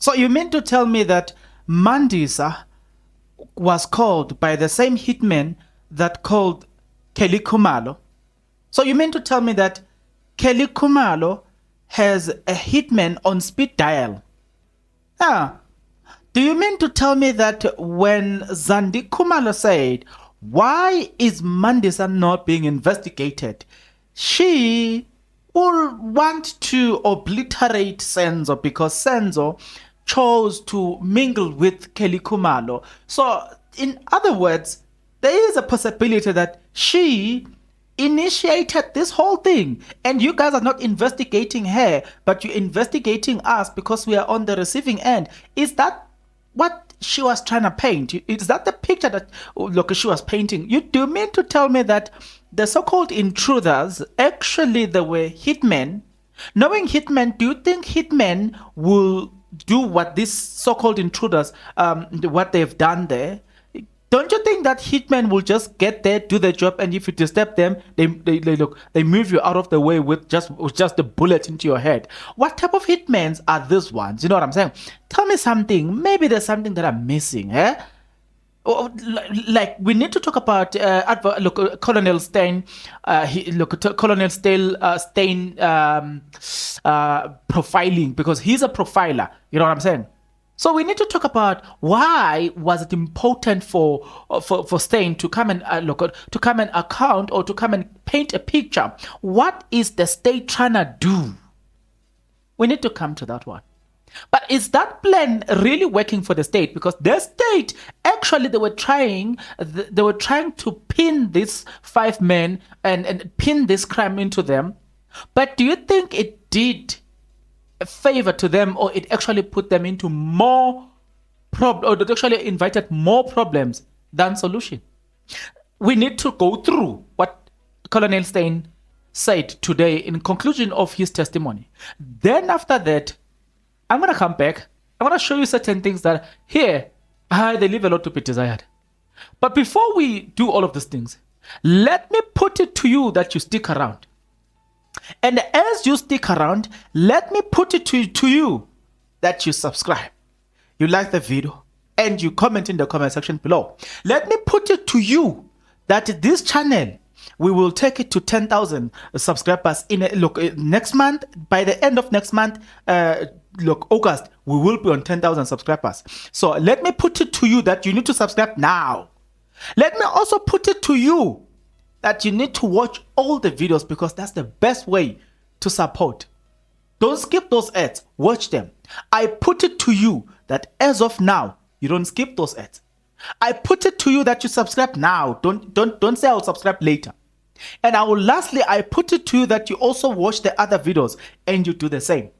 So you mean to tell me that Mandisa was called by the same hitman that called Kelly Khumalo? So you mean to tell me that Kelly Khumalo has a hitman on speed dial? Ah, do you mean to tell me that when Zandi Khumalo said, why is Mandisa not being investigated, she will want to obliterate Senzo because Senzo chose to mingle with Kelly Khumalo? So, in other words, there is a possibility that she initiated this whole thing and you guys are not investigating her, but you're investigating us because we are on the receiving end. Is that what she was trying to paint? Is that the picture that she was painting? You do mean to tell me that the so-called intruders actually they were hitmen? Knowing hitmen, do you think hitmen will do what these so-called intruders what they've done there? Don't you think that hitmen will just get there, do their job, and if you disturb them, they move you out of the way with just a bullet into your head? What type of hitmen are these ones? You know what I'm saying? Tell me something. Maybe there's something that I'm missing, eh? Like we need to talk about Colonel Stein. Colonel Stein profiling, because he's a profiler. You know what I'm saying? So we need to talk about why was it important for Stein to come and to come and account or to come and paint a picture. What is the state trying to do? We need to come to that one. But is that plan really working for the state? Because the state actually they were trying to pin these 5 men and pin this crime into them. But do you think it did a favor to them, or it actually put them into more or it actually invited more problems than solution? We need to go through what Colonel Stein said today in conclusion of his testimony. Then after that, I'm going to come back. I'm going to show you certain things that here, they leave a lot to be desired. But before we do all of these things, let me put it to you that you stick around. And as you stick around, let me put it to you that you subscribe, you like the video, and you comment in the comment section below. Let me put it to you that this channel, we will take it to 10,000 subscribers in next month. By the end of next month, August, we will be on 10,000 subscribers. So let me put it to you that you need to subscribe now. Let me also put it to you that you need to watch all the videos, because that's the best way to support. Don't skip those ads, watch them. I put it to you that as of now, you don't skip those ads. I put it to you that you subscribe now. Don't say I'll subscribe later. And lastly, I put it to you that you also watch the other videos and you do the same.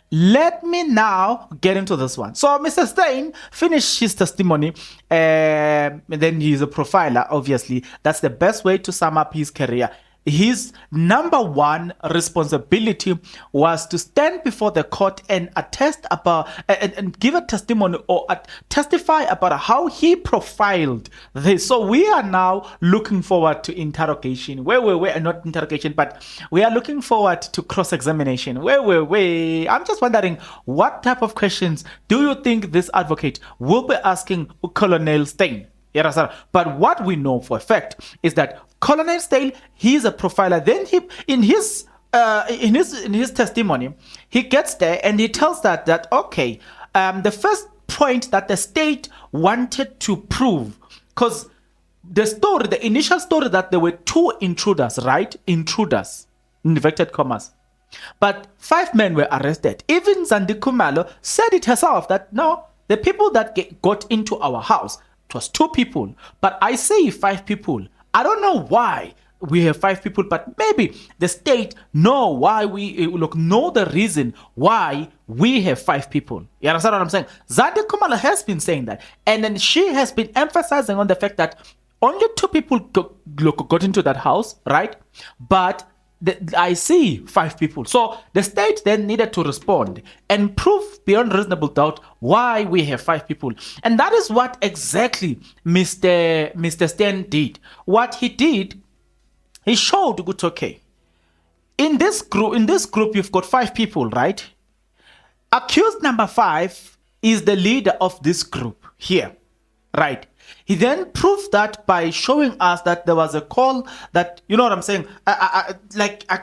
Let me now get into this one. So Mr. Stein finished his testimony, and then he's a profiler, obviously. That's the best way to sum up his career. His number one responsibility was to stand before the court and attest about and give a testimony or testify about how he profiled this. So we are now looking forward to interrogation. Not interrogation, but we are looking forward to cross-examination. I'm just wondering, what type of questions do you think this advocate will be asking Colonel Stein? But what we know for a fact is that Colonel Stein, he's a profiler. Then in his testimony, he gets there and he tells that okay, the first point that the state wanted to prove, because the initial story that there were 2 intruders, right? Intruders, inverted commas. But 5 men were arrested. Even Zandi Khumalo said it herself that no, the people that got into our house, it was 2 people, but I say 5 people. I don't know why we have 5 people, but maybe the state know why know the reason why we have 5 people. You understand what I'm saying? Zandi Khumalo has been saying that, and then she has been emphasizing on the fact that only 2 people got into that house, right? But I see 5 people. So the state then needed to respond and prove beyond reasonable doubt why we have 5 people. And that is what exactly Mr. Stein did. What he did, he showed good, okay, in this group you've got 5 people, right? Accused number 5 is the leader of this group here, right? He then proved that by showing us that there was a call that, you know what I'm saying? I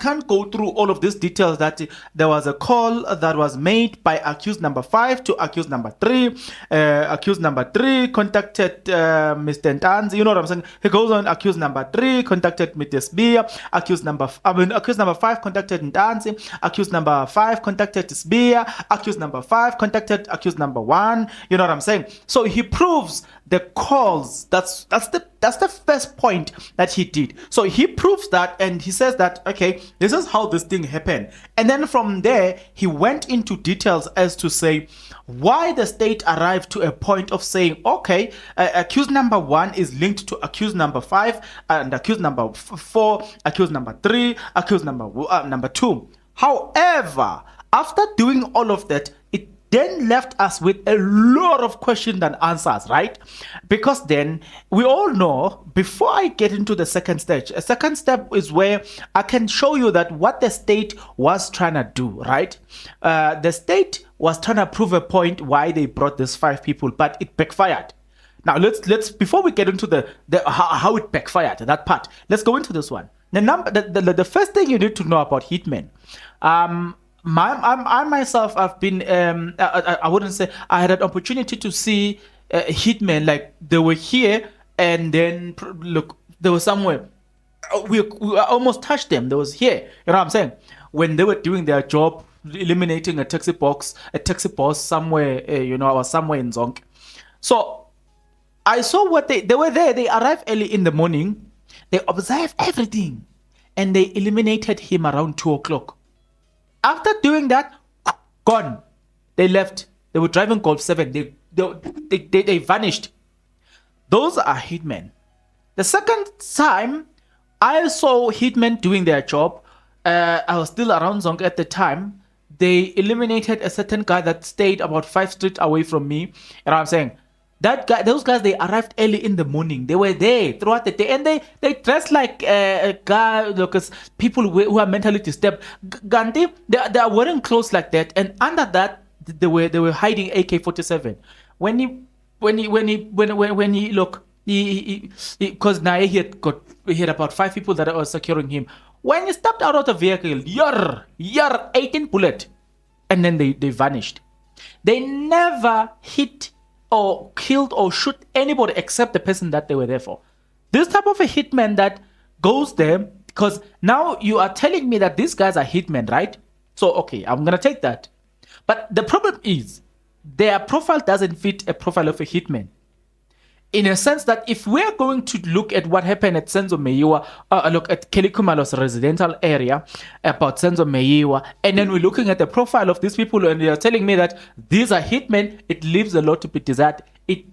can't go through all of these details, that there was a call that was made by accused number 5 to accused number 3. Accused number 3 contacted Mr. Ntanzi, you know what I'm saying? He goes on, accused number 3 contacted Mr. Sbia, accused number 5 contacted Ntanzi, accused number 5 contacted Sbia, accused number 5 contacted accused number 1, you know what I'm saying? So he proves the calls. That's the first point that he did. So he proves that, and he says that, okay, this is how this thing happened. And then from there, he went into details as to say why the state arrived to a point of saying, okay, accused number 1 is linked to accused number 5 and accused number 4, accused number 3, accused number 2. However, after doing all of that, it then left us with a lot of questions and answers, right? Because then we all know, before I get into the second stage, a second step is where I can show you that what the state was trying to do, right? The state was trying to prove a point why they brought these 5 people, but it backfired. Now let's before we get into the how it backfired, that part, let's go into this one. The first thing you need to know about Hitmen. I myself have been, I wouldn't say I had an opportunity to see Hitmen, like they were here and then look, they were somewhere. We almost touched them. They was here. You know what I'm saying? When they were doing their job, eliminating a taxi boss somewhere, I was somewhere in Zonk. So I saw what they were there. They arrived early in the morning. They observed everything and they eliminated him around 2 o'clock. After doing that, gone. They left. They were driving Golf 7. They vanished. Those are hitmen. The second time I saw hitmen doing their job, I was still around Zonk at the time. They eliminated a certain guy that stayed about 5 streets away from me. You know what I'm saying? That guy, those guys, they arrived early in the morning. They were there throughout the day, and they dressed like a guy, look, people who are mentally disturbed. Gandhi, they are wearing clothes like that, and under that, they were hiding AK-47. When he look, because now he had about 5 people that were securing him. When he stepped out of the vehicle, 18 bullet, and then they vanished. They never hit or killed or shoot anybody except the person that they were there for. This type of a hitman that goes there, because now you are telling me that these guys are hitmen, right? So, okay, I'm going to take that. But the problem is, their profile doesn't fit a profile of a hitman. In a sense that if we're going to look at what happened at Senzo Meyiwa, look at Kelly Kumalo's residential area, about Senzo Meyiwa, and then we're looking at the profile of these people and you're telling me that these are hitmen, it leaves a lot to be desired. It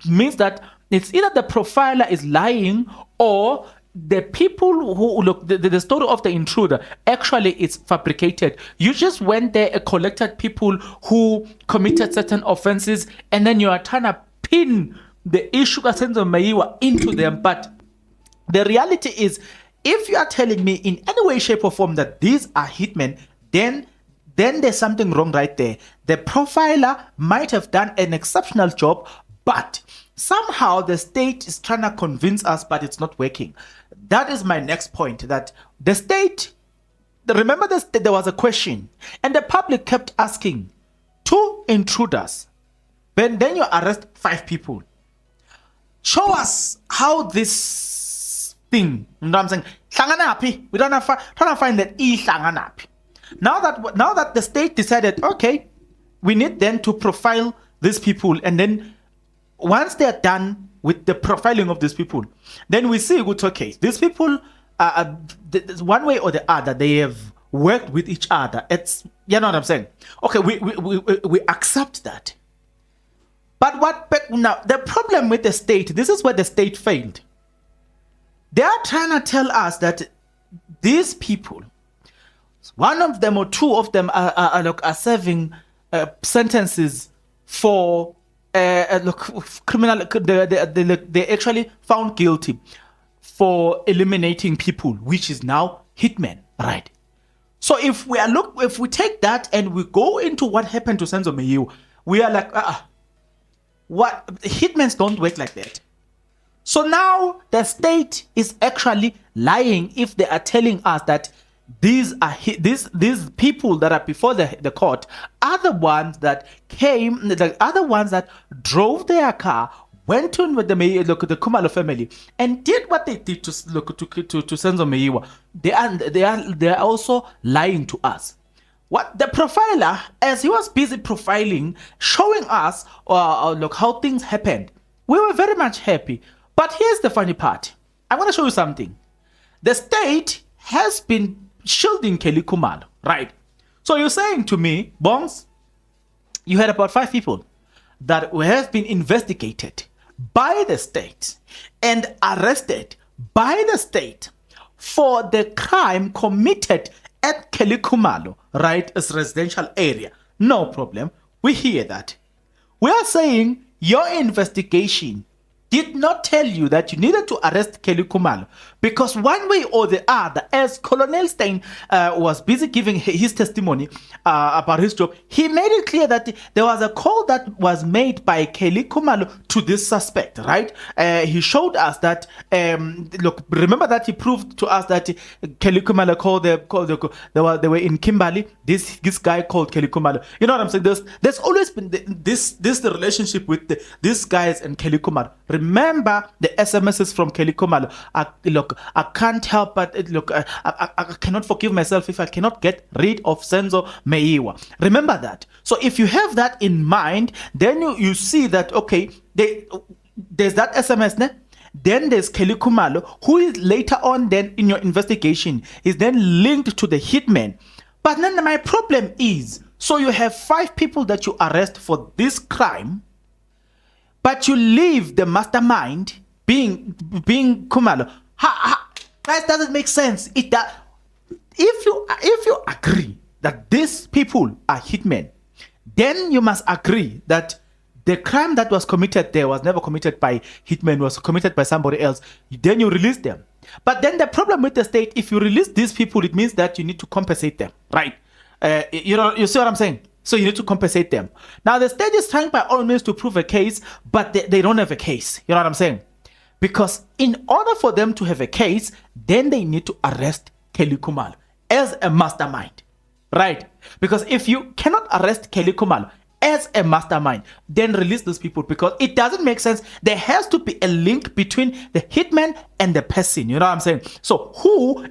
means that it's either the profiler is lying or the people who look, the story of the intruder actually is fabricated. You just went there and collected people who committed certain offenses, and then you are trying to pin the issue of Senzo Meyiwa into them. But the reality is, if you are telling me in any way, shape or form that these are hitmen, then there's something wrong right there. The profiler might have done an exceptional job, but somehow the state is trying to convince us, but it's not working. That is my next point, that the state, remember this, there was a question and the public kept asking, 2 intruders, then you arrest 5 people. Show us how this thing, you know what I'm saying? We don't have trying to find that Now that the state decided, okay, we need then to profile these people, and then once they're done with the profiling of these people, then we see, okay, these people are one way or the other, they have worked with each other. It's, you know what I'm saying? Okay, we accept that. But now the problem with the state, this is where the state failed. They are trying to tell us that these people, one of them or 2 of them are serving sentences for criminal. They actually found guilty for eliminating people, which is now hitmen, right? So if we take that and we go into what happened to Senzo Meyiwa, we are like, what? Hitmen don't work like that. So now the state is actually lying if they are telling us that these people that are before the court are the ones that came, the other ones that drove their car, went in with the Khumalo family and did what they did to Senzo Meyiwa. They are also lying to us. What the profiler, as he was busy profiling, showing us look how things happened, we were very much happy. But here's the funny part. I want to show you something. The state has been shielding Kelly Khumalo, right? So you're saying to me, Bongs, you had about 5 people that have been investigated by the state and arrested by the state for the crime committed at Kelly Khumalo, right, as residential area. No problem. We hear that. We are saying your investigation did not tell you that you needed to arrest Kelly Khumalo because one way or the other, as Colonel Steyn was busy giving his testimony about his job, he made it clear that there was a call that was made by Kelly Khumalo to this suspect, right? He showed us that, look, remember that he proved to us that Kelly Khumalo they were in Kimberley. This guy called Kelly Khumalo. You know what I'm saying? There's always been the relationship with these guys and Kelly Khumalo. Remember the SMSs from Kelly Khumalo. I can't help but I cannot forgive myself if I cannot get rid of Senzo Meyiwa. Remember that. So if you have that in mind, then you see that, okay, there's that SMS, ne? Then there's Kelly Khumalo, who is later on then in your investigation is then linked to the hitman. But then my problem is, so you have 5 people that you arrest for this crime, but you leave the mastermind being Khumalo. That doesn't make sense. If you agree that these people are hitmen, then you must agree that the crime that was committed there was never committed by hitmen, was committed by somebody else. Then you release them. But then the problem with the state, if you release these people, it means that you need to compensate them, right? You see what I'm saying? So you need to compensate them. Now the state is trying by all means to prove a case, but they don't have a case. You know what I'm saying? Because in order for them to have a case, then they need to arrest Kelly Khumalo as a mastermind, right? Because if you cannot arrest Kelly Khumalo as a mastermind, then release those people, because it doesn't make sense. There has to be a link between the hitman and the person. You know what I'm saying? So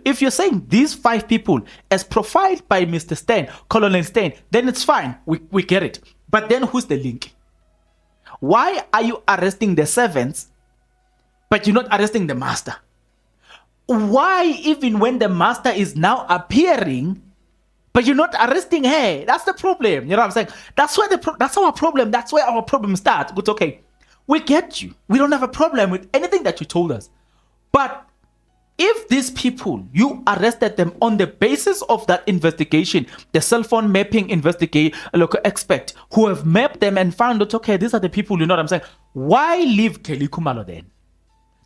if you're saying these 5 people as profiled by Mr. Steyn, Colonel Steyn, then it's fine. We get it. But then who's the link? Why are you arresting the servants, but you're not arresting the master? Why, even when the master is now appearing, but you're not arresting her? That's the problem. You know what I'm saying? That's our problem. That's where our problem starts. It's okay. We get you. We don't have a problem with anything that you told us. But if these people, you arrested them on the basis of that investigation, the cell phone mapping local expert who have mapped them and found out, okay, these are the people, you know what I'm saying? Why leave Kelly Khumalo then?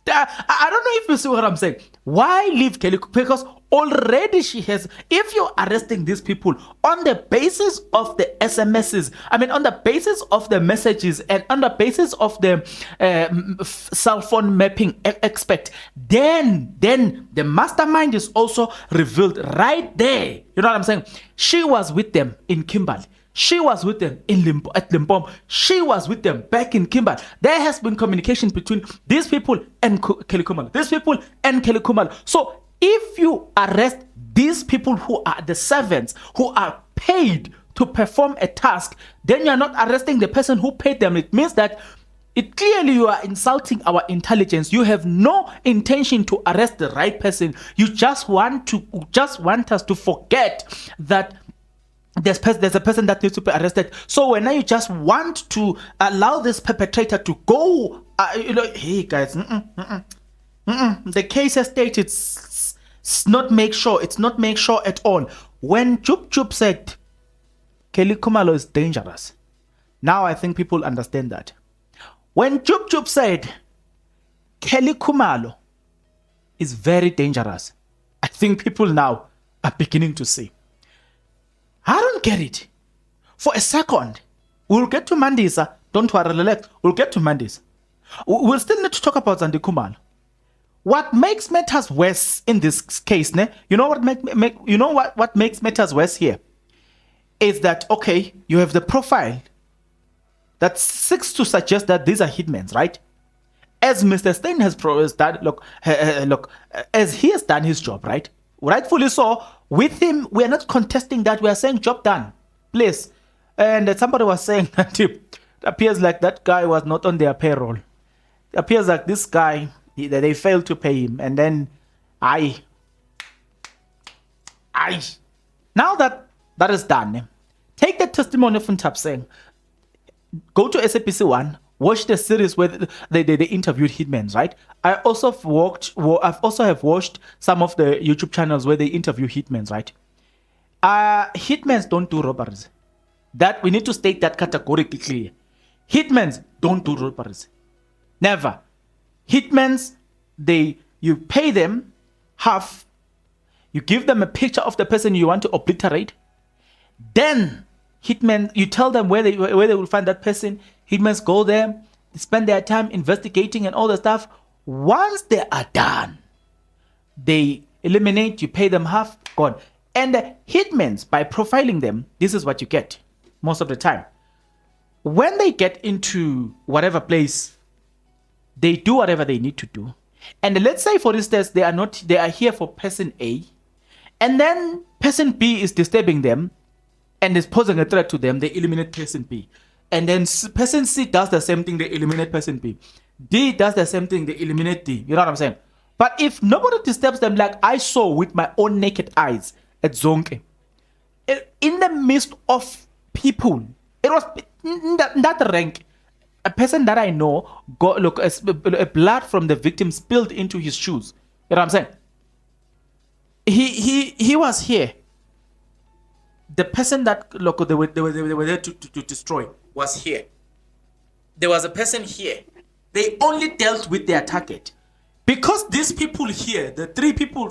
I don't know if you see what I'm saying. Why leave Kelly? Because already she has, if you're arresting these people on the basis of the SMSs, on the basis of the messages and on the basis of the cell phone mapping expert, then the mastermind is also revealed right there. You know what I'm saying? She was with them in Kimberley. She was with them at Limpopo. She was with them back in Kimberley. There has been communication between these people and Kelly Khumalo. These people and Kelly Khumalo. So if you arrest these people who are the servants, who are paid to perform a task, then you are not arresting the person who paid them. It means that clearly you are insulting our intelligence. You have no intention to arrest the right person. You just want us to forget that there's a person that needs to be arrested. So when you just want to allow this perpetrator to go, hey guys, the case has stated it's not make sure at all. When Chup said Kelly Khumalo is dangerous, now I think people understand that. When Chup said Kelly Khumalo is very dangerous, I think people now are beginning to see. I don't get it. For a second, we'll get to Mandisa. Don't worry, relax. We'll get to Mandisa. We'll still need to talk about Zandi Khumalo. What makes matters worse in this case, ne? You know what what makes matters worse here is that, okay, you have the profile that seeks to suggest that these are hitmen, right? As Mr. Steyn has done, look, as he has done his job, right? Rightfully so. With him, we are not contesting that. We are saying job done, please. And somebody was saying that it appears like that guy was not on their payroll. It appears like this guy, they failed to pay him. And then, now that is done, take the testimony from Tapseng, go to SAPC 1, watch the series where they interviewed hitmen, right? I've also have watched some of the YouTube channels where they interview hitmen, right? Hitmen don't do robberies. That we need to state that categorically clear. Hitmen don't do robberies. Never. Hitmen, you pay them half, you give them a picture of the person you want to obliterate, then hitmen, you tell them where they will find that person. Hitmen go there, they spend their time investigating and all the stuff. Once they are done, they eliminate, you pay them half, gone. And the hitmen, by profiling them, this is what you get most of the time. When they get into whatever place, they do whatever they need to do. And let's say, for instance, they are here for person A, and then person B is disturbing them and is posing a threat to them, they eliminate person B. And then person C does the same thing, they eliminate person B. D does the same thing, they eliminate D. You know what I'm saying? But if nobody disturbs them, like I saw with my own naked eyes at Zonke, in the midst of people, it was in that rank, a person that I know got a blood from the victim spilled into his shoes. You know what I'm saying? He was here. The person that they were there to destroy was here. There was a person here. They only dealt with their target. Because these people here, the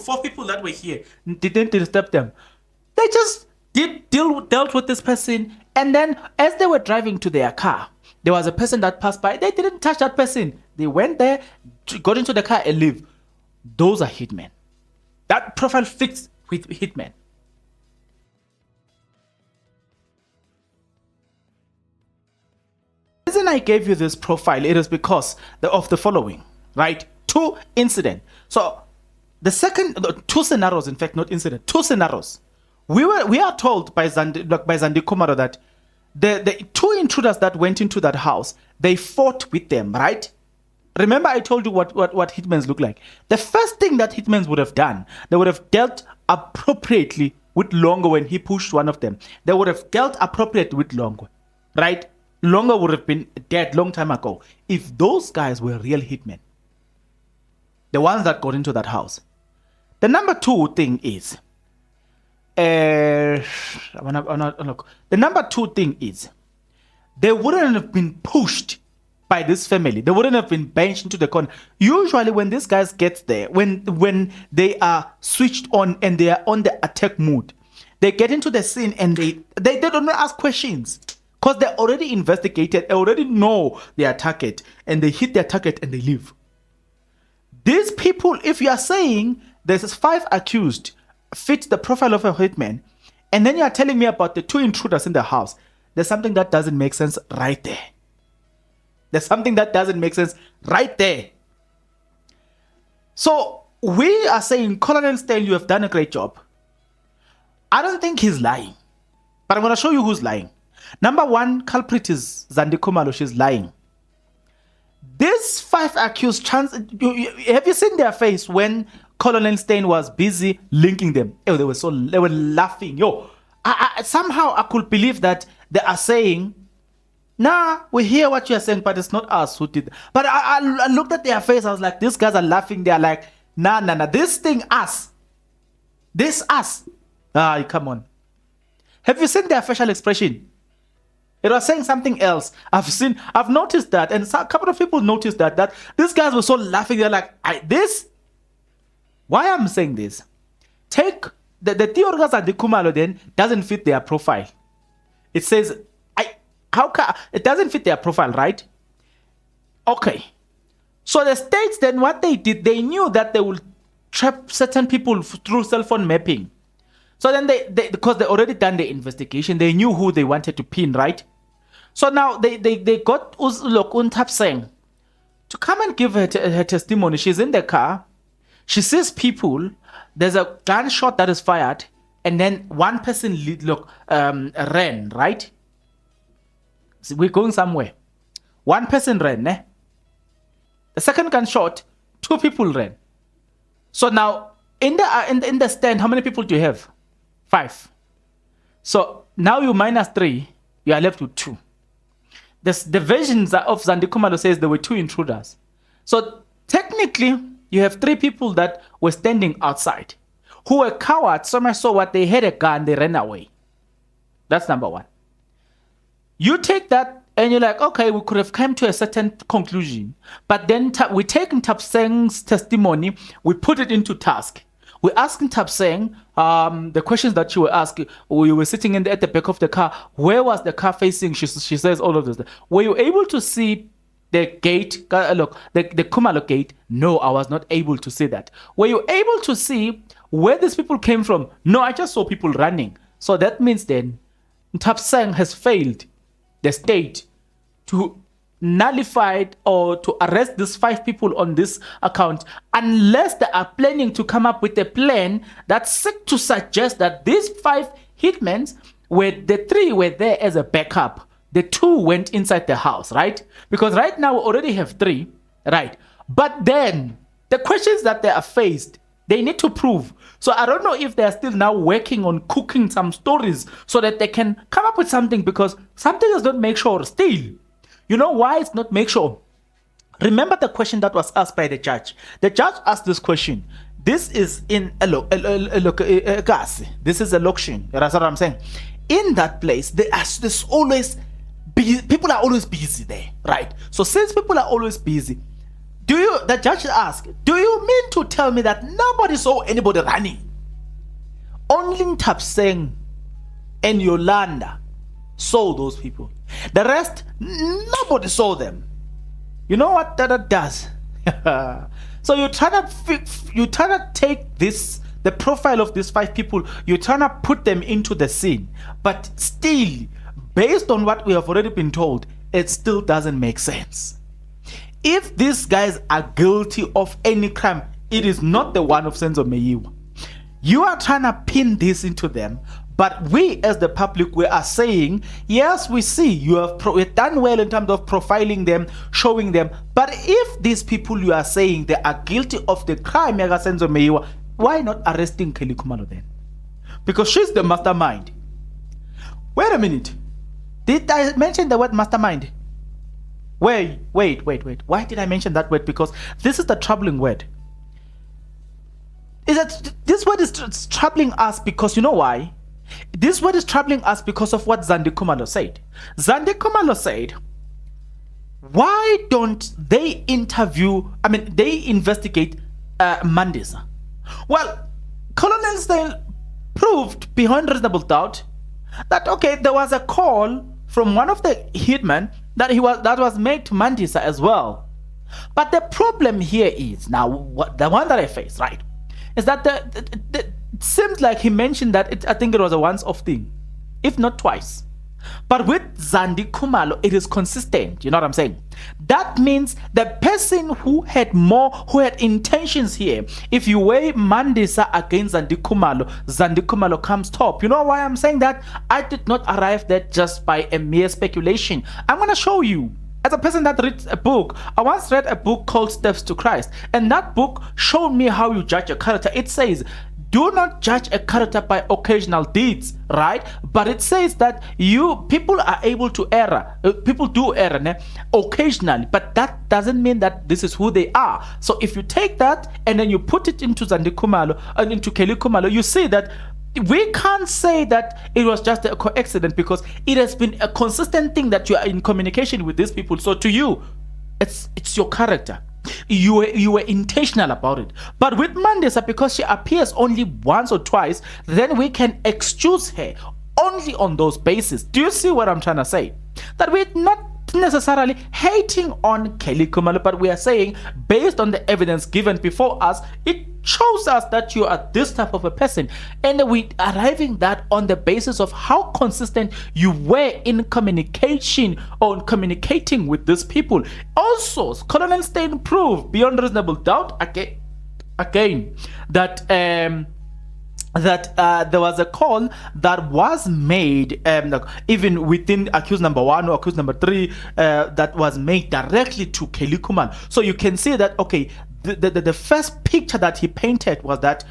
4 people that were here, didn't disturb them. They just dealt with this person. And then as they were driving to their car, there was a person that passed by. They didn't touch that person. They went there, got into the car and leave. Those are hitmen. That profile fits with hitmen. The reason I gave you this profile, it is because of the following, right? 2 incidents. So the second, 2 scenarios, in fact, not incident, 2 scenarios. We are told by Zandi Khumalo that the 2 intruders that went into that house, they fought with them, right? Remember I told you what hitmen look like. The first thing that hitmen would have done, they would have dealt appropriately with Longo when he pushed one of them. They would have dealt appropriately with Longo, right? Longo would have been dead long time ago if those guys were real hitmen. The ones that got into that house. The number 2 thing is, the number 2 thing is, they wouldn't have been pushed by this family. They wouldn't have been benched into the corner. Usually when these guys get there, when they are switched on and they are on the attack mood, they get into the scene and they don't ask questions. Because they already investigated, they already know their target, and they hit their target and they leave. These people, if you are saying there's 5 accused, fit the profile of a hitman, and then you are telling me about the 2 intruders in the house, there's something that doesn't make sense right there. There's something that doesn't make sense right there. So we are saying, Colonel Steyn, you have done a great job. I don't think he's lying, but I'm going to show you who's lying. Number 1 culprit is Zandi Khumalo. She's lying. These 5 accused, have you seen their face when Colonel Steyn was busy linking them? Oh, they were laughing. Somehow I could believe that they are saying, nah, we hear what you're saying, but it's not us who did. But I looked at their face. I was like, these guys are laughing. They're like, nah, this thing us. This us. Come on. Have you seen their facial expression? It was saying something else. I've noticed that, and a couple of people noticed that these guys were so laughing. They're like, this? Why I'm saying this? Take the theory of Zandi Khumalo then doesn't fit their profile. It says, it doesn't fit their profile, right? Okay. So the states then, what they did, they knew that they will trap certain people through cell phone mapping. So then they because they already done the investigation, they knew who they wanted to pin, right? So now they got Uzlok Untapseng to come and give her testimony. She's in the car. She sees people. There's a gunshot that is fired, and then one person ran, right? So we're going somewhere. One person ran, eh? The second gunshot, 2 people ran. So now in the stand, how many people do you have? 5. So now you minus 3, you are left with 2. The versions of Zandi Khumalo says there were 2 intruders. So technically, you have 3 people that were standing outside, who were cowards. So much so what they had a gun, they ran away. That's number 1. You take that and you're like, okay, we could have come to a certain conclusion, but then we take Tapseng's testimony, we put it into task. We're asking Tapseng the questions that you were asking. You were sitting at the back of the car. Where was the car facing? She says all of this. Were you able to see the gate? Look, the Khumalo gate? No, I was not able to see that. Were you able to see where these people came from? No, I just saw people running. So that means then Tapseng has failed the state to nullify or to arrest these 5 people on this account, unless they are planning to come up with a plan that seeks to suggest that these 5 hitmen, the 3 were there as a backup, the 2 went inside the house, right? Because right now we already have 3, right? But then the questions that they are faced, they need to prove. So I don't know if they are still now working on cooking some stories so that they can come up with something, because something is not make sure still. You know why it's not make sure? Remember the question that was asked by the judge. The judge asked this question. This is in this is a location. That's what I'm saying. In that place, there's always people are always busy there, right? So since people are always busy, the judge asked, do you mean to tell me that nobody saw anybody running? Only Tapseng and Yolanda saw those people. The rest, nobody saw them. You know what that does? So you try to take the profile of these 5 people, you try to put them into the scene, but still, based on what we have already been told, it still doesn't make sense. If these guys are guilty of any crime, it is not the one of Senzo Meyiwa. You are trying to pin this into them, but we as the public, we are saying, yes, we see you have done well in terms of profiling them, showing them, but if these people you are saying they are guilty of the crime, Senzo Meyiwa, why not arresting Kelly Khumalo then? Because she's the mastermind. Wait a minute. Did I mention the word mastermind? Wait. Why did I mention that word? Because this is the troubling word. Is that this word is troubling us because you know why? This word is troubling us because of what Zandi Khumalo said. Zandi Khumalo said, why don't they investigate Mandisa? Well, Colonel Stein proved beyond reasonable doubt that, okay, there was a call from one of the hitmen that was made to Mandisa as well. But the problem here is, now, the one that I face, right, is that it seems like he mentioned that I think it was a once-off thing, if not twice. But with Zandi Khumalo, it is consistent. You know what I'm saying? That means the person who had intentions here, if you weigh Mandisa against Zandi Khumalo comes top. You know why I'm saying that? I did not arrive there just by a mere speculation. I'm going to show you. As a person that reads a book, I once read a book called Steps to Christ, and that book showed me how you judge a character. It says, do not judge a character by occasional deeds, right? But it says that people are able to err. People do err occasionally, but that doesn't mean that this is who they are. So if you take that and then you put it into Zandi Khumalo and into Kelly Khumalo, you see that we can't say that it was just a coincidence, because it has been a consistent thing that you are in communication with these people. So to you, it's your character. You were intentional about it. But with Mandisa, because she appears only once or twice, then we can excuse her only on those bases. Do you see what I'm trying to say? That we're not necessarily hating on Kelly Khumalo, but we are saying, based on the evidence given before us, it shows us that you are this type of a person, and we arriving that on the basis of how consistent you were in communication or communicating with these people. Also, Colonel Steyn proved beyond reasonable doubt again that there was a call that was made even within accused number 1 or accused number 3 that was made directly to Kelly Khumalo. So you can see that, okay, the first picture that he painted was that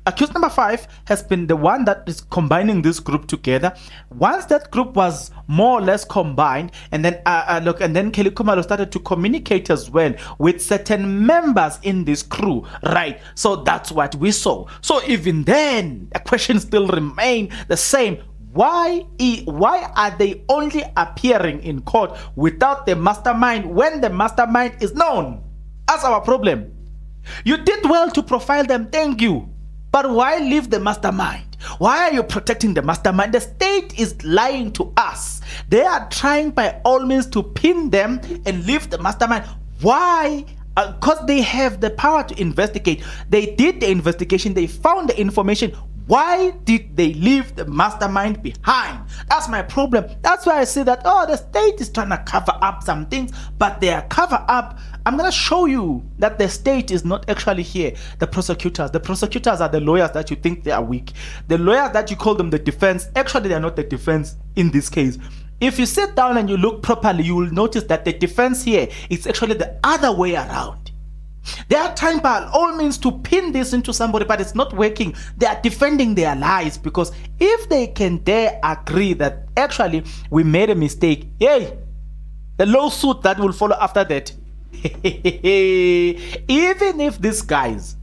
accused number 5 has been the one that is combining this group together. Once that group was more or less combined, and then and then Kelly Khumalo started to communicate as well with certain members in this crew, right? So that's what we saw. So even then, the question still remain the same. Why are they only appearing in court without the mastermind when the mastermind is known? That's our problem. You did well to profile them, thank you. But why leave the mastermind? Why are you protecting the mastermind? The state is lying to us. They are trying by all means to pin them and leave the mastermind. Why? Because they have the power to investigate. They did the investigation. They found the information. Why did they leave the mastermind behind? That's my problem. That's why I say that, oh, the state is trying to cover up some things, but they are cover up. I'm going to show you that the state is not actually here. The prosecutors are the lawyers that you think they are weak. The lawyers that you call them the defense, actually they are not the defense in this case. If you sit down and you look properly, you will notice that the defense here is actually the other way around. They are trying by all means to pin this into somebody, but it's not working. They are defending their lies, because if they can dare agree that actually we made a mistake, hey, the lawsuit that will follow after that, even if these guys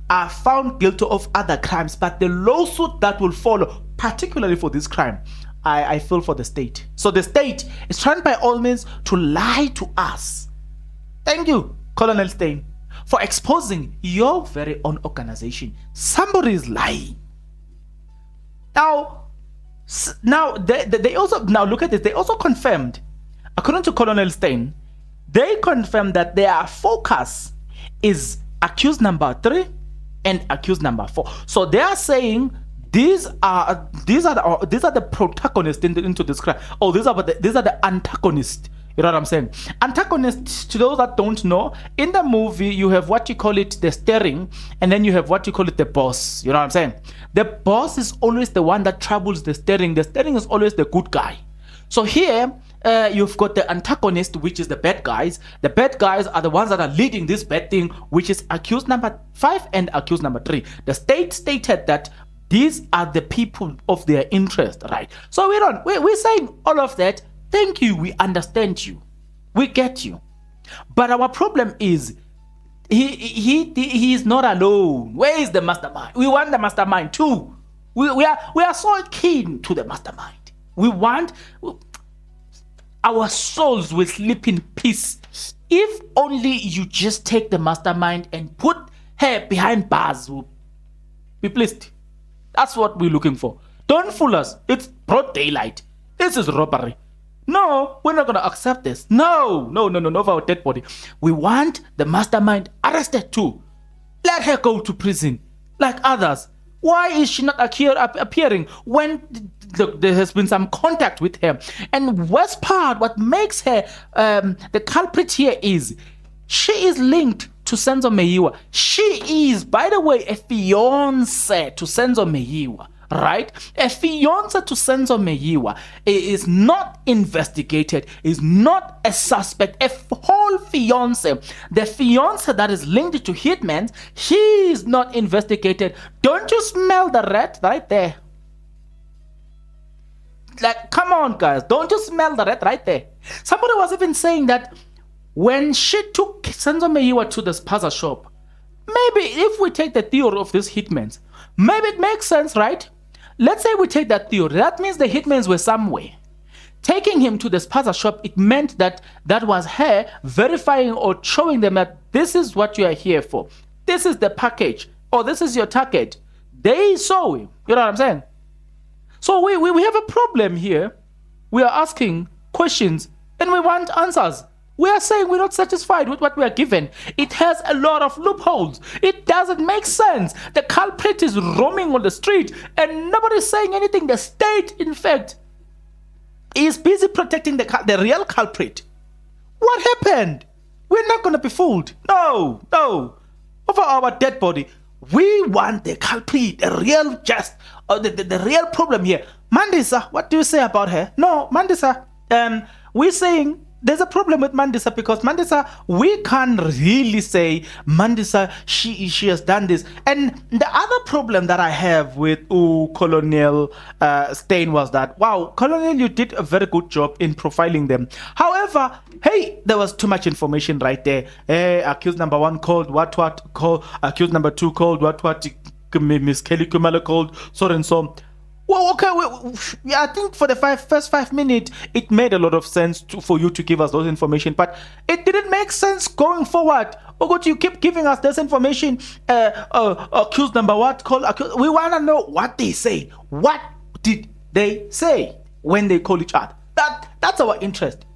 are found guilty of other crimes, but the lawsuit that will follow, particularly for this crime, I feel for the state. So the state is trying by all means to lie to us. Thank you, Colonel Steyn, for exposing your very own organization. Somebody is lying. Now they also, now look at this, they also confirmed, according to Colonel Steyn, they confirmed that their focus is accused number 3 and accused number 4. So they are saying these are the protagonists into this crime. Oh, these are the antagonists. You know what I'm saying? Antagonists, to those that don't know, in the movie you have what you call it the steering, and then you have what you call it the boss. You know what I'm saying? The boss is always the one that troubles the steering. The steering is always the good guy. So here you've got the antagonist, which is the bad guys. The bad guys are the ones that are leading this bad thing, which is accused number 5 and accused number 3. The state stated that these are the people of their interest, right? So we're saying all of that. Thank you, we understand you, we get you. But our problem is he is not alone. Where is the mastermind? We want the mastermind too. We are so keen to the mastermind. We want our souls will sleep in peace. If only you just take the mastermind and put her behind bars, we'll be pleased. That's what we're looking for. Don't fool us. It's broad daylight. This is robbery. No, we're not going to accept this. No, for our dead body. We want the mastermind arrested too. Let her go to prison like others. Why is she not appearing when there has been some contact with her? And worst part, what makes her the culprit here is she is linked to Senzo Meyiwa. She is, by the way, a fiance to Senzo Meyiwa. Right? A fiance to Senzo Meyiwa is not investigated, is not a suspect, a whole fiance. The fiance that is linked to Hitmen, she is not investigated. Don't you smell the rat right there? Like, come on, guys, don't you smell the rat right there? Somebody was even saying that when she took Senzo Meyiwa to the spaza shop, maybe if we take the theory of these hitmen, maybe it makes sense, right? Let's say we take that theory. That means the hitmen were somewhere. taking him to the spaza shop, it meant that that was her verifying or showing them that this is what you are here for. This is the package, or this is your target. They saw him. You know what I'm saying? So we have a problem here. We are asking questions and we want answers. We are saying we're not satisfied with what we are given. It has a lot of loopholes. It doesn't make sense. The culprit is roaming on the street and nobody's saying anything. The state, in fact, is busy protecting the real culprit. What happened? We're not going to be fooled. No. Over our dead body. We want the culprit, the real the real problem here. Mandisa, what do you say about her? No, Mandisa, we're saying there's a problem with Mandisa because Mandisa, we can't really say Mandisa, she has done this. And the other problem that I have with Colonel Steyn was that, wow, Colonel, you did a very good job in profiling them. However, hey, there was too much information right there. Accused number 1 called what called, accused number 2 called what Miss Kelly Kumalo called, so and so. Well, okay, yeah, I think for the first 5 minutes, it made a lot of sense for you to give us those information, but it didn't make sense going forward. Ogochi, you keep giving us this information, accused number what, call accused. We want to know what they say. What did they say when they call each other? That's our interest.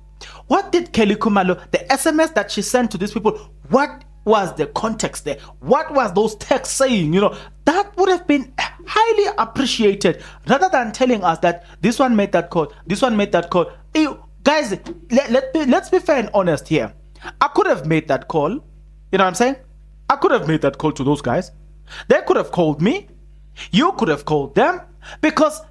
What did Kelly Kumalo, the SMS that she sent to these people, what was the context there? What was those texts saying? You know, that would have been highly appreciated rather than telling us that this one made that call, this one made that call. Hey, guys, let's be fair and honest here. I could have made that call. You know what I'm saying? I could have made that call to those guys. They could have called me. You could have called them, because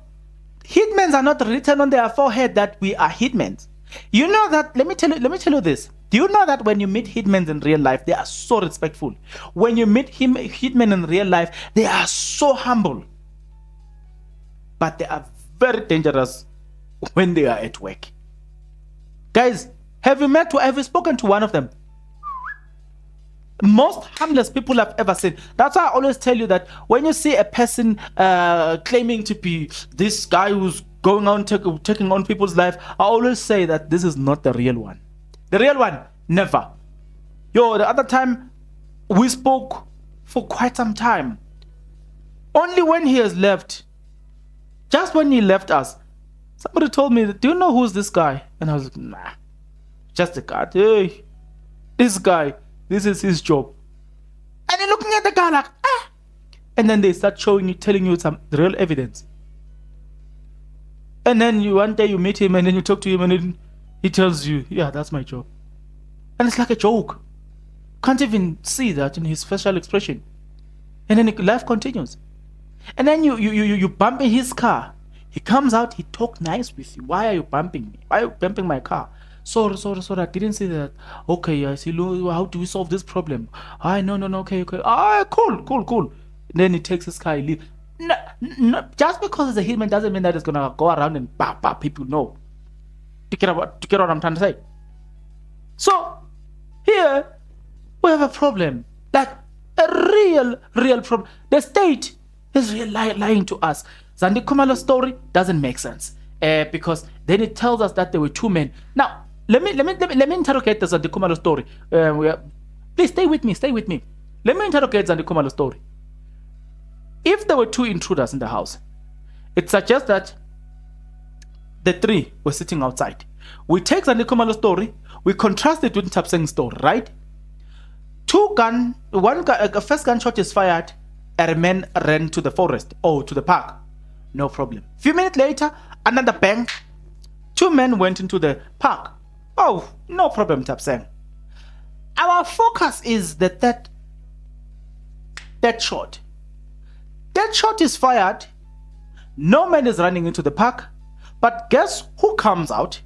hitmen are not written on their forehead that we are hitmen. You know that, let me tell you this. Do you know that when you meet hitmen in real life, they are so respectful? When you meet hitmen in real life, they are so humble. But they are very dangerous when they are at work. Guys, have you spoken to one of them? Most harmless people I've ever seen. That's why I always tell you that when you see a person claiming to be this guy who's going on taking on people's life, I always say that this is not the real one. The real one, never. The other time we spoke for quite some time. Only when he has left, just when he left us, somebody told me, do you know who's this guy? And I was like, nah, just a guy. Hey, this guy, this is his job. And you're looking at the guy like, ah. And then they start showing you, telling you some real evidence. And then one day you meet him and then you talk to him and then he tells you, yeah, that's my job. And it's like a joke. Can't even see that in his facial expression. And then life continues. And then you bump in his car. He comes out, he talks nice with you. Why are you bumping me? Why are you bumping my car? Sorry, I didn't see that. Okay, I see. How do we solve this problem? No, okay. Cool. And then he takes his car, he leaves. No, just because it's a hitman doesn't mean that it's gonna go around and bap people. No. To get what I'm trying to say. So here we have a problem, like a real problem. The state is really lying to us. Zandi Kumalo's story doesn't make sense because then it tells us that there were 2 men. Now let me interrogate the Zandi Kumalo story. Please stay with me. Let me interrogate Zandi Kumalo story. If there were 2 intruders in the house, it suggests that the 3 were sitting outside. We take Zandi Kumalo's story, we contrast it with Tapseng's story, right? A first gunshot is fired, and a man ran to the forest or to the park. No problem. Few minutes later, another bang. 2 men went into the park. Oh, no problem, Tapseng. Our focus is that shot. That shot is fired. No man is running into the park. But guess who comes out?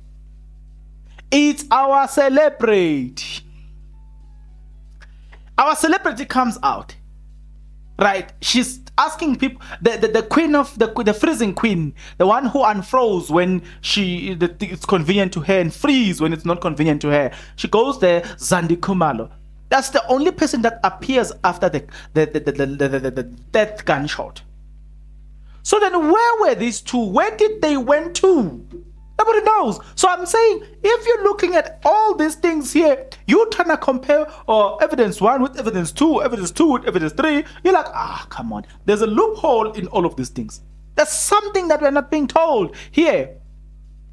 It's our celebrity. Our celebrity comes out. Right? She's asking people, the queen of the freezing queen, the one who unfroze when it's convenient to her and freeze when it's not convenient to her. She goes there, Zandi Kumalo. That's the only person that appears after the death gunshot. So then where were these 2? Where did they went to? Nobody knows. So I'm saying, if you're looking at all these things here, you're trying to compare evidence 1 with evidence 2, evidence 2 with evidence 3. You're like, come on. There's a loophole in all of these things. There's something that we're not being told here.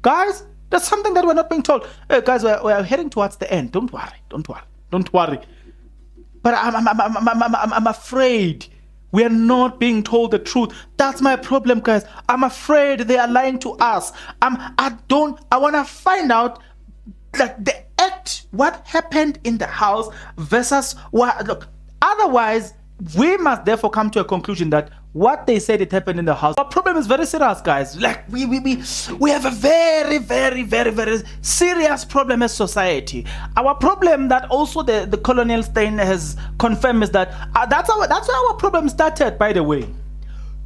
Guys, there's something that we're not being told. Guys, we're heading towards the end. Don't worry. But I'm afraid we are not being told the truth. That's my problem, guys. I'm afraid they are lying to us. I want to find out like the act, what happened in the house versus what. Look, otherwise, we must therefore come to a conclusion that what they said it happened in the house. Our problem is very serious, guys. Like we have a very, very, very, very serious problem as society. Our problem that also the colonial stain has confirmed is that that's where our problem started, by the way.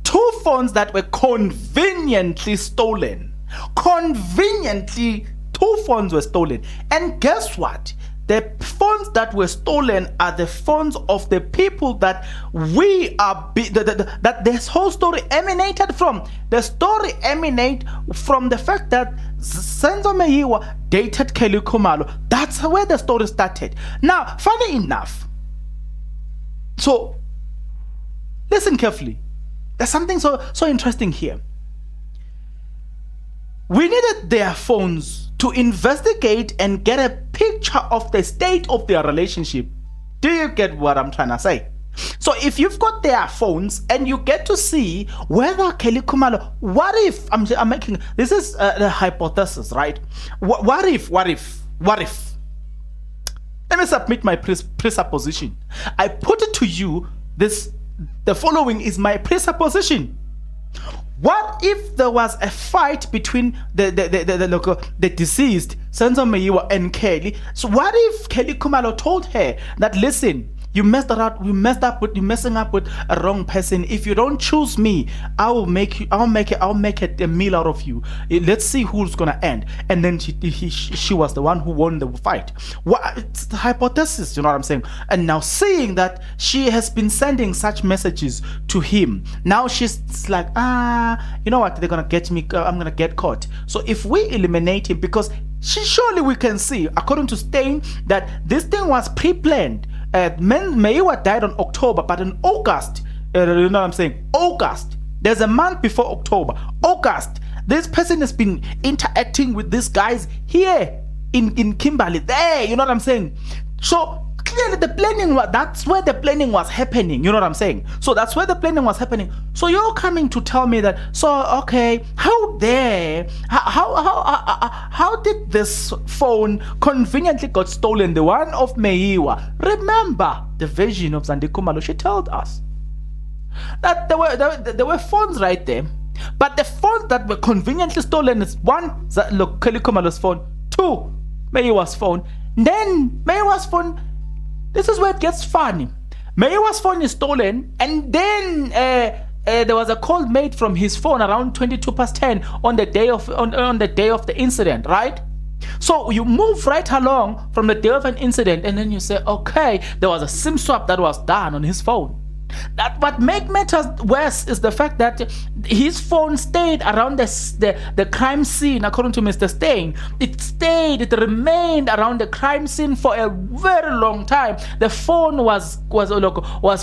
2 phones that were conveniently stolen. Conveniently, 2 phones were stolen. And guess what? The phones that were stolen are the phones of the people that that this whole story emanated from. The story emanates from the fact that Senzo Meyiwa dated Kelly Khumalo. That's where the story started. Now, funny enough, so listen carefully. There's something so interesting here. We needed their phones to investigate and get a picture of the state of their relationship. Do you get what I'm trying to say? So if you've got their phones and you get to see whether Kelly Khumalo, what if, I'm making, this is the hypothesis, right? What if, let me submit my presupposition. I put it to you, the following is my presupposition. What if there was a fight between the deceased Senzo Meyiwa and Kelly? So what if Kelly Khumalo told her that, listen, you're messing up with a wrong person. If you don't choose me, I'll make a meal out of you. Let's see who's gonna end. And then she was the one who won the fight. It's the hypothesis, you know what I'm saying? And now seeing that she has been sending such messages to him, now she's like, you know what? They're gonna get me. I'm gonna get caught. So if we eliminate him, because surely we can see, according to Stein, that this thing was pre-planned. Meyiwa died on October, but in August, you know what I'm saying? August, there's a month before October. August, this person has been interacting with these guys here in Kimberley. There, you know what I'm saying? So clearly the planning was, that's where the planning was happening. You know what I'm saying? So that's where the planning was happening. So you're coming to tell me that, so okay, how did this phone conveniently got stolen, the one of Meyiwa? Remember the version of Zandi Khumalo, she told us that there were phones right there, but the phones that were conveniently stolen is 1, Kelly Khumalo's phone, 2, Meyiwa's phone. Then Meyiwa's phone, this is where it gets funny. Meyiwa's phone is stolen, and then there was a call made from his phone around 10 on the day of the incident, right? So you move right along from the day of an incident, and then you say, okay, there was a SIM swap that was done on his phone. That what make matters worse is the fact that his phone stayed around the crime scene. According to Mr. Stein, it remained around the crime scene for a very long time. The phone was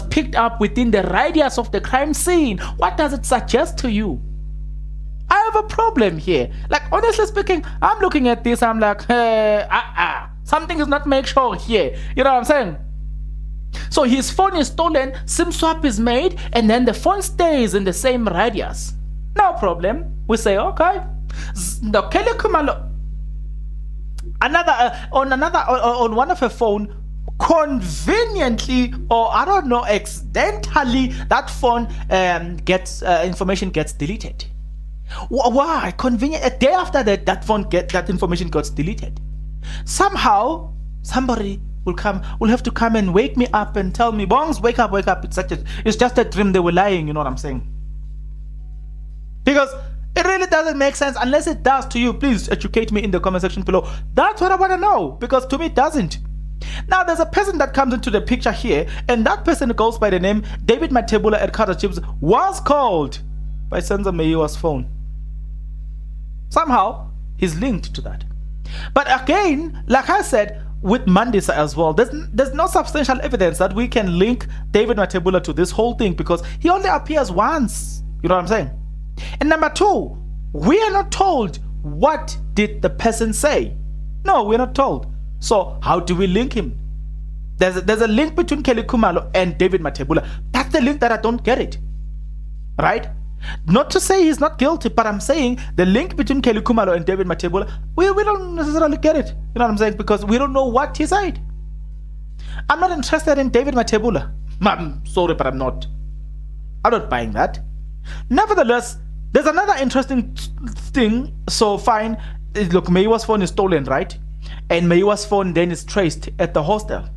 picked up within the radius of the crime scene. What does it suggest to you? I have a problem here. Like, honestly speaking, I'm looking at this, I'm like, something is not make sure here. You know what I'm saying? So his phone is stolen, SIM swap is made, and then the phone stays in the same radius. No problem. We say, okay. The Kelly Khumalo, on one of her phone, conveniently, or I don't know, accidentally, that phone information gets deleted. Why? Convenient. A day after that information gets deleted. Somehow, somebody will have to come and wake me up and tell me, Bongs, wake up, it's just a dream, they were lying, you know what I'm saying? Because it really doesn't make sense. Unless it does to you, please educate me in the comment section below. That's what I want to know, because to me it doesn't. Now there's a person that comes into the picture here, and that person goes by the name David Matebula at Carter Chips, was called by Senzo Meyiwa'S phone. Somehow He's linked to that. But again, like I said, with Mandisa as well, there's no substantial evidence that we can link David Matebula to this whole thing, because he only appears once. You know what I'm saying? And number two, we are not told what did the person say. No, we're not told. So how do we link him? There's a link between Kelly Khumalo and David Matebula. That's the link that I don't get it. Right? Not to say he's not guilty, but I'm saying the link between Kelly Khumalo and David Matebula, we don't necessarily get it. You know what I'm saying? Because we don't know what he said. I'm not interested in David Matebula. I'm sorry, but I'm not buying that. Nevertheless, there's another interesting thing. So fine, look, Meyiwa'S phone is stolen, right? And Meyiwa'S phone then is traced at the hostel.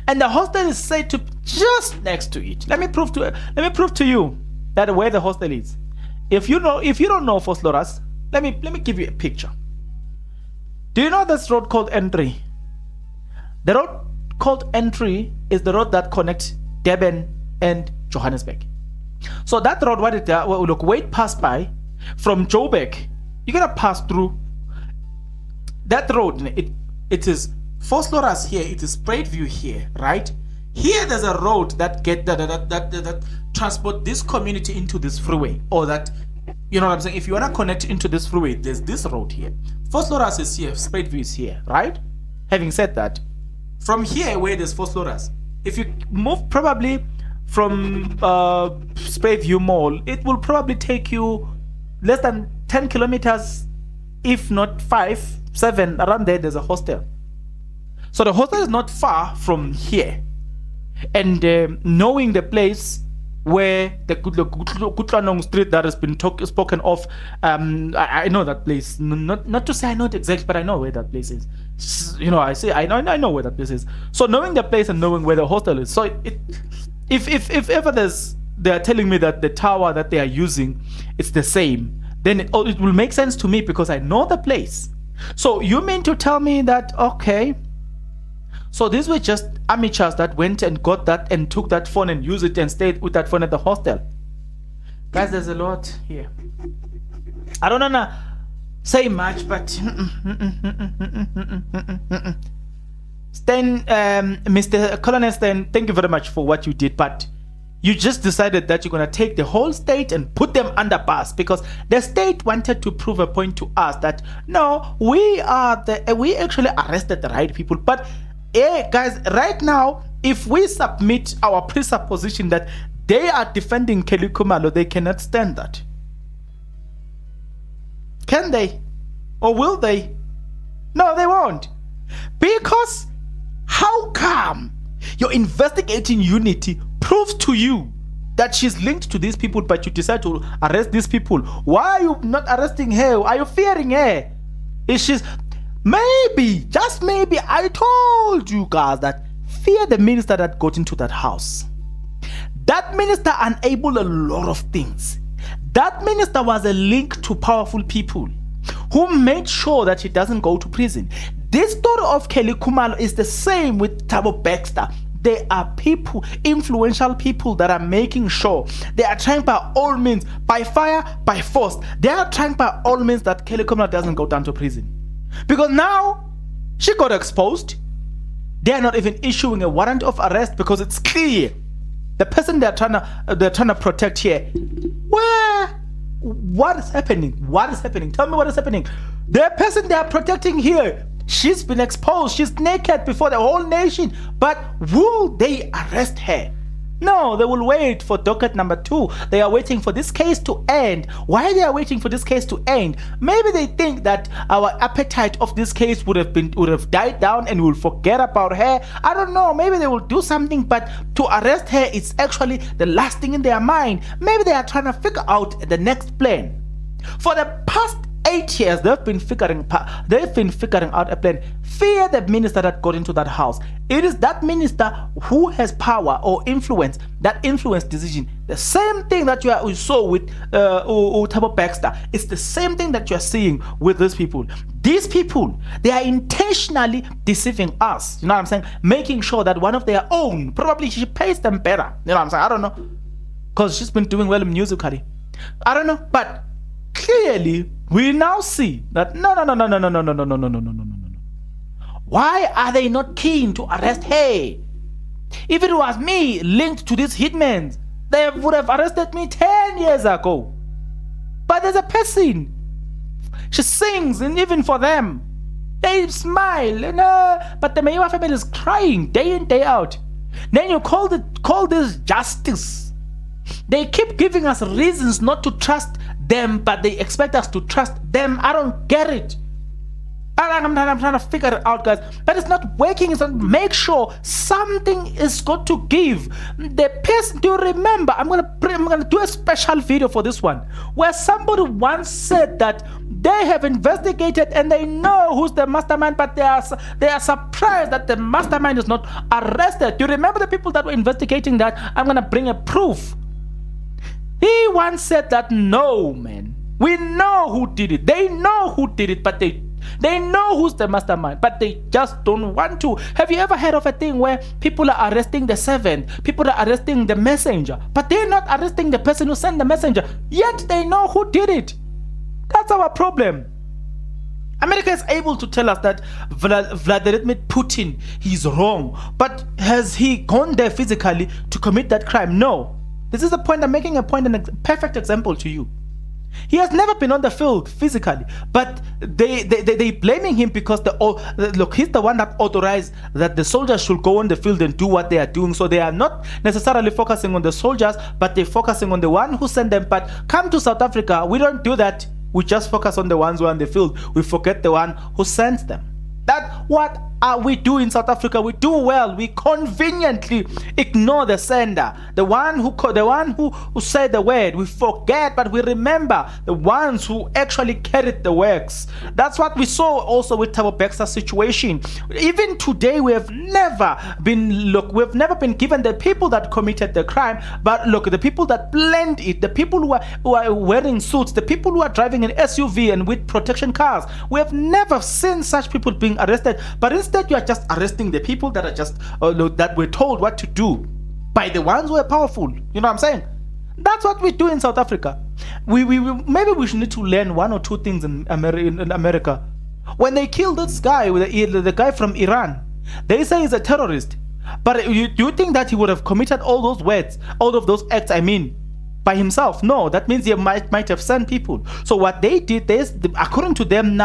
And the hostel is said to be just next to it. Let me prove to you that where the hostel is. If you don't know Fosloras, let me give you a picture. Do you know this road called N3? The road called N3 is the road that connects Durban and Johannesburg. So that road, look, wait, pass by from Joburg, you're gonna pass through that road. It is Fosloras here, it is Spruitview here, right? Here there's a road that transport this community into this freeway, or that, you know what I'm saying, if you want to connect into this freeway, there's this road here. Fosloras is here, Spruitview is here, right? Having said that, from here where there's Fosloras, if you move probably from Spruitview Mall, it will probably take you less than 10 kilometers, if not 5, 7, around there there's a hostel. So the hostel is not far from here. And knowing the place where the Kutlanong Street that has been spoken of, I know that place. Not to say I know it exactly, but I know where that place is. You know, I know where that place is. So knowing the place and knowing where the hostel is, so if ever they are telling me that the tower that they are using is the same, then it will make sense to me, because I know the place. So you mean to tell me that, okay, so these were just amateurs that went and got that and took that phone and used it and stayed with that phone at the hostel? Guys, there's a lot here. I don't want to say much, but Stan, Mr. Colonel Stan, thank you very much for what you did, but you just decided that you're going to take the whole state and put them under bars, because the state wanted to prove a point to us that no, we actually arrested the right people. But guys, right now, if we submit our presupposition that they are defending Kelly Khumalo, they cannot stand that. Can they? Or will they? No, they won't. Because how come your investigating unity proves to you that she's linked to these people, but you decide to arrest these people? Why are you not arresting her? Are you fearing her? Is she... Maybe, just maybe, I told you guys that fear the minister that got into that house. That minister enabled a lot of things. That minister was a link to powerful people who made sure that she doesn't go to prison. This story of Kelly Khumalo is the same with Thabo Baxter. There are people, influential people, that are making sure they are trying by all means, by fire, by force, they are trying by all means that Kelly Khumalo doesn't go down to prison. Because now she got exposed. They are not even issuing a warrant of arrest, because it's clear the person they're trying to protect here. What is happening? What is happening? Tell me what is happening. The person they are protecting here, she's been exposed. She's naked before the whole nation. But will they arrest her? No, they will wait for docket number 2. They are waiting for this case to end. Why they are waiting for this case to end? Maybe they think that our appetite of this case would have died down and we'll forget about her. I don't know. Maybe they will do something, but to arrest her is actually the last thing in their mind. Maybe they are trying to figure out the next plan. For the past 8 years, they've been figuring out a plan. Fear the minister that got into that house. It is that minister who has power or influence, that influence decision. The same thing that you saw with Thabo Baxter. It's the same thing that you are seeing with these people. These people, they are intentionally deceiving us. You know what I'm saying? Making sure that one of their own, probably she pays them better. You know what I'm saying? I don't know. Because she's been doing well musically. I don't know. But clearly, We now see that no. Why are they not keen to arrest her? If it was me linked to these hitmen, they would have arrested me 10 years ago. But there's a person. She sings, and even for them, they smile. But the Meyiwa family is crying day in, day out. Then you call this justice. They keep giving us reasons not to trust them, but they expect us to trust them. I don't get it. I'm trying to figure it out, guys. But it's not working. It's not. Make sure something is going to give. The person, do you remember? I'm gonna do a special video for this one, where somebody once said that they have investigated and they know who's the mastermind, but they are surprised that the mastermind is not arrested. Do you remember the people that were investigating that? I'm gonna bring a proof. He once said that no, man, we know who did it. They know who did it, but they know who's the mastermind, but they just don't want to. Have you ever heard of a thing where people are arresting the servant, people are arresting the messenger, but they're not arresting the person who sent the messenger, yet they know who did it? That's our problem. America is able to tell us that Vladimir Putin, he's wrong, but has he gone there physically to commit that crime? No. This is the point. I'm making a point, and a perfect example to you. He has never been on the field physically, but they blaming him because look, he's the one that authorized that the soldiers should go on the field and do what they are doing. So they are not necessarily focusing on the soldiers, but they're focusing on the one who sent them. But come to South Africa, we don't do that. We just focus on the ones who are on the field. We forget the one who sent them. That what we do in South Africa, we do well. We conveniently ignore the sender, the one who said the word. We forget, but we remember the ones who actually carried the works. That's what we saw also with Thabo Baxter's situation. Even today, we've never been given the people that committed the crime, but look, the people that planned it, the people who are wearing suits, the people who are driving an SUV and with protection cars. We have never seen such people being arrested, but instead you are just arresting the people that are just that were told what to do by the ones who are powerful. You know what I'm saying? That's what we do in South Africa. We maybe we should need to learn one or two things in America. When they killed this guy, the guy from Iran, they say he's a terrorist. But do you think that he would have committed all of those acts? I mean, by himself? No, that means he might have sent people. So what they did is, according to them,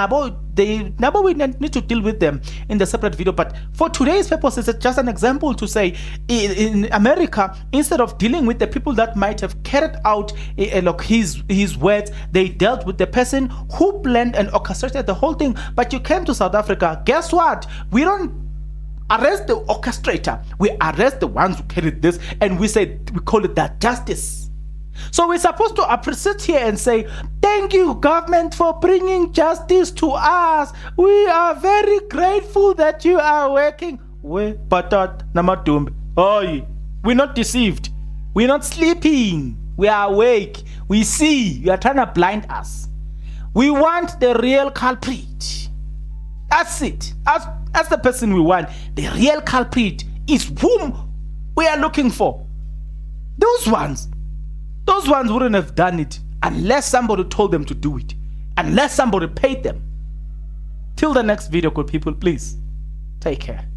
we need to deal with them in the separate video. But for today's purposes, it's just an example to say, in America, instead of dealing with the people that might have carried out his words, they dealt with the person who planned and orchestrated the whole thing. But you came to South Africa, guess what? We don't arrest the orchestrator, we arrest the ones who carried this, and we call it that justice. So we're supposed to appreciate here and say, thank you, government, for bringing justice to us. We are very grateful that you are working. We're not deceived. We're not sleeping. We are awake. We see. You are trying to blind us. We want the real culprit. That's it. That's the person we want. The real culprit is whom we are looking for. Those ones wouldn't have done it unless somebody told them to do it, unless somebody paid them. Till the next video, good people, please take care.